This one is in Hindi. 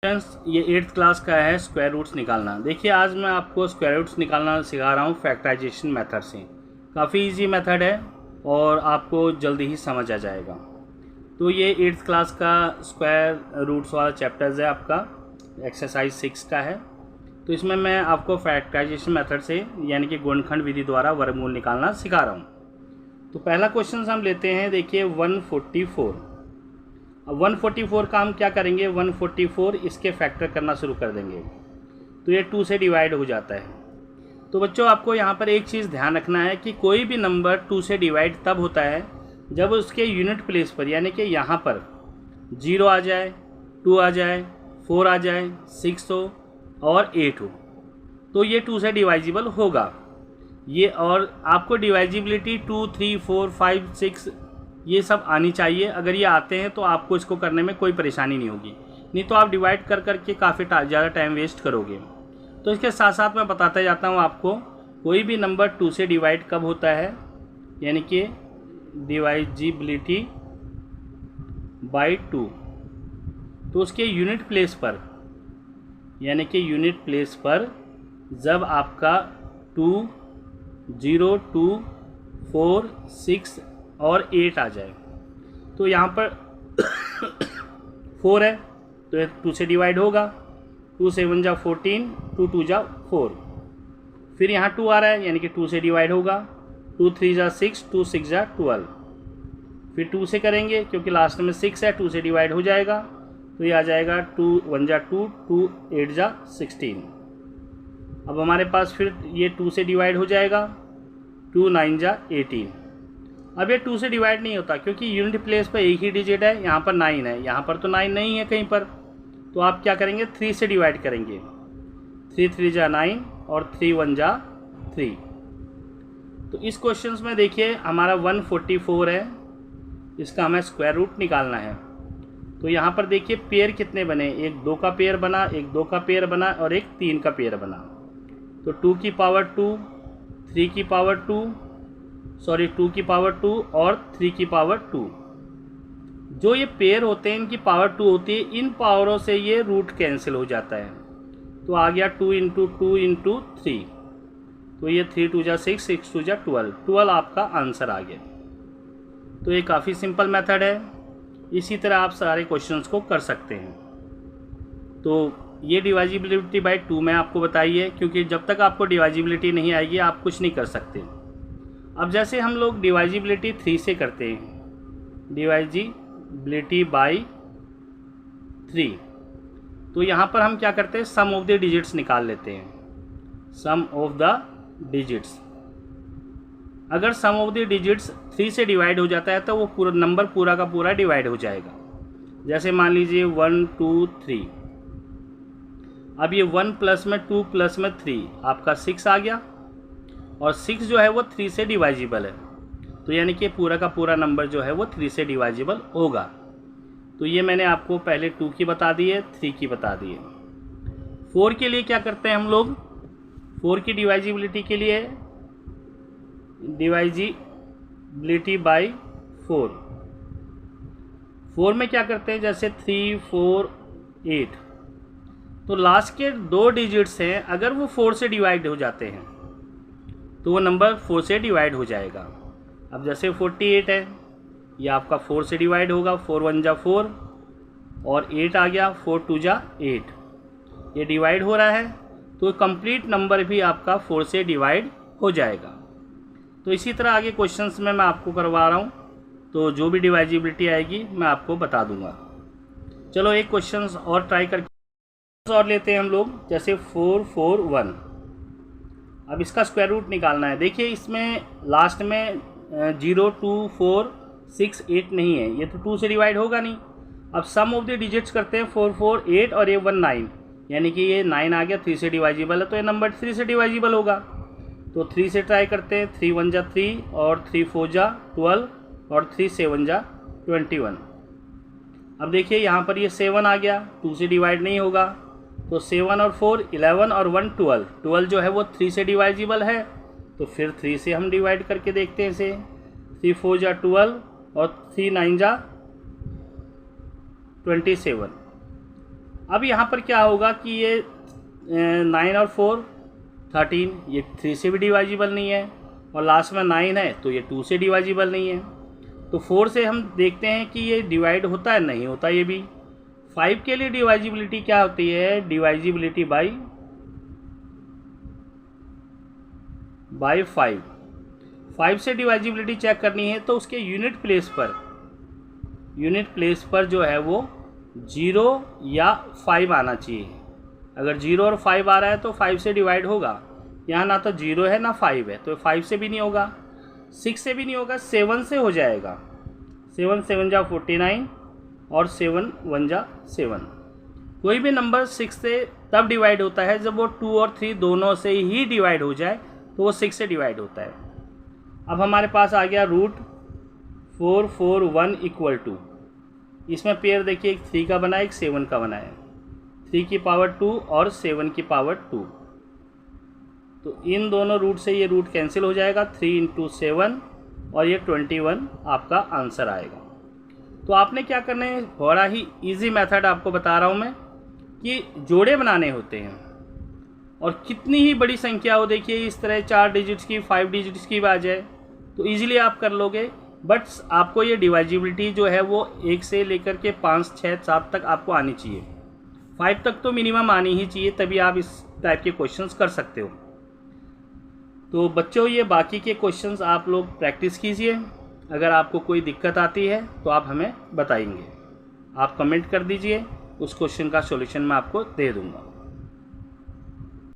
फ्रेंड्स, ये 8th क्लास का है स्क्वायर रूट्स निकालना। देखिए, आज मैं आपको स्क्वायर रूट्स निकालना सिखा रहा हूँ फैक्टराइजेशन मेथड से। काफ़ी इजी मेथड है और आपको जल्दी ही समझ आ जाएगा। तो ये 8th क्लास का स्क्वायर रूट्स वाला चैप्टर्स है, आपका एक्सरसाइज 6 का है। तो इसमें मैं आपको फैक्टराइजेशन मेथड से यानी कि गुणनखंड विधि द्वारा वर्गमूल निकालना सिखा रहा हूँ। तो पहला क्वेश्चन हम लेते हैं, देखिए 144। अब 144 का हम क्या करेंगे, 144 इसके फैक्टर करना शुरू कर देंगे तो ये 2 से डिवाइड हो जाता है। तो बच्चों, आपको यहाँ पर एक चीज़ ध्यान रखना है कि कोई भी नंबर 2 से डिवाइड तब होता है जब उसके यूनिट प्लेस पर यानी कि यहाँ पर 0 आ जाए, 2 आ जाए, 4 आ जाए, 6 हो और 8 हो, तो ये 2 से डिवाइजिबल होगा ये। और आपको डिवाइजिबिलिटी 2, 3, 4, 5, 6 ये सब आनी चाहिए। अगर ये आते हैं तो आपको इसको करने में कोई परेशानी नहीं होगी, नहीं तो आप डिवाइड कर करके काफ़ी ज़्यादा टाइम वेस्ट करोगे। तो इसके साथ साथ मैं बताता जाता हूँ आपको, कोई भी नंबर 2 से डिवाइड कब होता है, यानी कि डिवाइजिबिलिटी बाय 2, तो उसके यूनिट प्लेस पर यानी कि यूनिट प्लेस पर जब आपका 2, 0, 2, 4, 6 और 8 आ जाए। तो यहाँ पर 4 है तो ये 2 से डिवाइड होगा, 2 7 जा 14, 2 2 जा 4। फिर यहाँ 2 आ रहा है यानी कि 2 से डिवाइड होगा, 2 3 जा 6, 2 6 जा 12। फिर 2 से करेंगे क्योंकि लास्ट में 6 है, 2 से डिवाइड हो जाएगा तो ये आ जाएगा 2 1 जा 2, 2 8 जा 16। अब हमारे पास फिर ये 2 से डिवाइड हो जाएगा, 2 9 जा 18। अब ये 2 से डिवाइड नहीं होता क्योंकि यूनिट प्लेस पर एक ही डिजिट है, यहाँ पर 9 है, यहाँ पर तो 9 नहीं है कहीं पर। तो आप क्या करेंगे, 3 से डिवाइड करेंगे, 3 3 जा 9 और 3 1 जा 3। तो इस क्वेश्चन में देखिए हमारा 144 है, इसका हमें स्क्वायर रूट निकालना है। तो यहाँ पर देखिए पेयर कितने बने, एक 2 का पेयर बना, एक 2 का पेयर बना और एक 3 का पेयर बना। तो 2 की पावर 2, 3 की पावर 2 2 की पावर 2 और 3 की पावर 2। जो ये पेयर होते हैं इनकी पावर 2 होती है, इन पावरों से ये रूट कैंसिल हो जाता है। तो आ गया 2 × 2 × 3, तो ये 3 2 जा 6, 6 2 जा 12 आपका आंसर आ गया। तो ये काफ़ी सिंपल मेथड है, इसी तरह आप सारे क्वेश्चंस को कर सकते हैं। तो ये डिवाइजिबिलिटी बाय 2 मैं आपको बताई है, क्योंकि जब तक आपको डिवाइजिबिलिटी नहीं आएगी आप कुछ नहीं कर सकते। अब जैसे हम लोग डिवाइजिबिलिटी 3 से करते हैं, डिवाइजिबिलिटी बाय 3, तो यहाँ पर हम क्या करते हैं, सम ऑफ द डिजिट्स निकाल लेते हैं। सम ऑफ द डिजिट्स, अगर सम ऑफ द डिजिट्स 3 से डिवाइड हो जाता है तो वो पूरा नंबर पूरा का पूरा डिवाइड हो जाएगा। जैसे मान लीजिए 1 2 3, अब ये 1 प्लस में 2 प्लस में 3 आपका 6 आ गया, और 6 जो है वो 3 से डिवाइजिबल है, तो यानी कि पूरा का पूरा नंबर जो है वो 3 से डिवाइजिबल होगा। तो ये मैंने आपको पहले 2 की बता दी है, 3 की बता दी है। 4 के लिए क्या करते हैं हम लोग, 4 की डिवाइजिबिलिटी के लिए डिवाइजिबिलिटी बाय 4 में क्या करते हैं, जैसे 3 4 8, तो लास्ट के 2 डिजिट्स हैं, अगर वो 4 से डिवाइड हो जाते हैं तो वो नंबर 4 से डिवाइड हो जाएगा। अब जैसे 48 है, ये आपका 4 से डिवाइड होगा, 4 1 जा 4 और 8 आ गया, 4 2 जा 8, ये डिवाइड हो रहा है, तो कंप्लीट नंबर भी आपका 4 से डिवाइड हो जाएगा। तो इसी तरह आगे क्वेश्चंस में मैं आपको करवा रहा हूँ, तो जो भी डिवाइजिबिलिटी आएगी मैं आपको बता दूंगा। चलो एक क्वेश्चंस और ट्राई करके और लेते हैं हम लोग, जैसे 4 4 1। अब इसका स्क्वायर रूट निकालना है। देखिए इसमें लास्ट में 0 2 4 6 8 नहीं है, ये तो 2 से डिवाइड होगा नहीं। अब सम ऑफ द डिजिट्स करते हैं, 4 4 8 और ये 1 9, यानी कि ये 9 आ गया, 3 से डिवाइजिबल है, तो ये नंबर 3 से डिवाइजिबल होगा। तो 3 से ट्राई करते हैं, 3 1 जा 3 और 3 4 जा 12 और 3 7 जा 21। अब देखिए यहाँ पर ये 7 आ गया, 2 से डिवाइड नहीं होगा, तो 7 और 4 11 और 1 12, 12 जो है वो 3 से डिवाइजिबल है, तो फिर 3 से हम डिवाइड करके देखते हैं इसे। 3 4 जा 12 और 3 9 जा 27। अब यहाँ पर क्या होगा कि ये 9 और 4 13, ये 3 से भी डिवाइजिबल नहीं है, और लास्ट में 9 है तो ये 2 से डिवाइजिबल नहीं है। तो 4 से हम देखते हैं कि ये डिवाइड होता है, नहीं होता ये भी। 5 के लिए डिवाइजिबिलिटी क्या होती है, डिवाइजिबिलिटी बाई 5। 5 से डिवाइजिबिलिटी चेक करनी है तो उसके यूनिट प्लेस पर जो है वो 0 या 5 आना चाहिए। अगर 0 और 5 आ रहा है तो 5 से डिवाइड होगा। यहाँ ना तो 0 है ना 5 है, तो 5 से भी नहीं होगा, 6 से भी नहीं होगा, 7 से हो जाएगा। 7 7 जा 49 और 7 1 जा 7। कोई भी नंबर 6 से तब डिवाइड होता है जब वो 2 और 3 दोनों से ही डिवाइड हो जाए, तो वो 6 से डिवाइड होता है। अब हमारे पास आ गया रूट 4 4 1 इक्वल टू, इसमें पेयर देखिए, एक 3 का बना है, एक 7 का बना है। 3 की पावर 2 और 7 की पावर 2, तो इन दोनों रूट से ये रूट कैंसिल हो जाएगा। 3 इंटू 7 और ये 21 आपका आंसर आएगा। तो आपने क्या करना है, बड़ा ही इजी मेथड आपको बता रहा हूँ मैं, कि जोड़े बनाने होते हैं, और कितनी ही बड़ी संख्या हो, देखिए इस तरह 4 डिजिट्स की 5 डिजिट्स की आ जाए तो ईजिली आप कर लोगे। बट आपको ये डिवाइजिबिलिटी जो है वो 1 से लेकर के 5 6 7 तक आपको आनी चाहिए। 5 तक तो मिनिमम आनी ही चाहिए, तभी आप इस टाइप के क्वेश्चंस कर सकते हो। तो बच्चों, ये बाकी के क्वेश्चंस आप लोग प्रैक्टिस कीजिए। अगर आपको कोई दिक्कत आती है तो आप हमें बताएंगे, आप कमेंट कर दीजिए, उस क्वेश्चन का सॉल्यूशन मैं आपको दे दूंगा।